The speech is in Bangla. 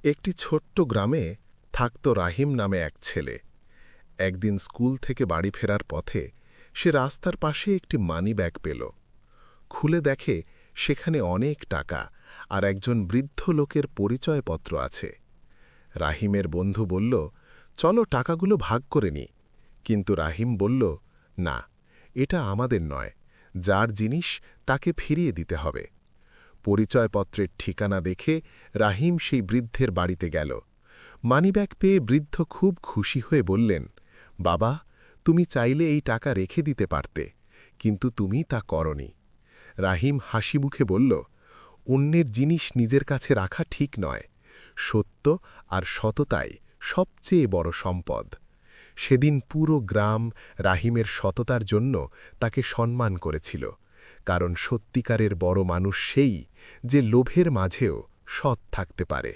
একটি ছোট্ট গ্রামে থাকত রাহিম নামে এক ছেলে। একদিন স্কুল থেকে বাড়ি ফেরার পথে সে রাস্তার পাশে একটি মানিব্যাগ পেল। খুলে দেখে সেখানে অনেক টাকা আর একজন বৃদ্ধ লোকের পরিচয়পত্র আছে। রাহিমের বন্ধু বলল, চলো টাকাগুলো ভাগ করে নি। কিন্তু রাহিম বলল, না, এটা আমাদের নয়, যার জিনিস তাকে ফিরিয়ে দিতে হবে। পরিচয়পত্রের ঠিকানা দেখে রাহিম সেই বৃদ্ধের বাড়িতে গেল। মানিব্যাগ পেয়ে বৃদ্ধ খুব খুশি হয়ে বললেন, বাবা, তুমি চাইলে এই টাকা রেখে দিতে পারতে, কিন্তু তুমি তা করনি। রাহিম হাসি মুখে বলল, অন্যের জিনিস নিজের কাছে রাখা ঠিক নয়। সত্য আর সততাই সবচেয়ে বড় সম্পদ। সেদিন পুরো গ্রাম রাহিমের সততার জন্য তাকে সম্মান করেছিল, কারণ সত্যিকারের বড় মানুষ সেই যে লোভের মাঝেও সৎ থাকতে পারে।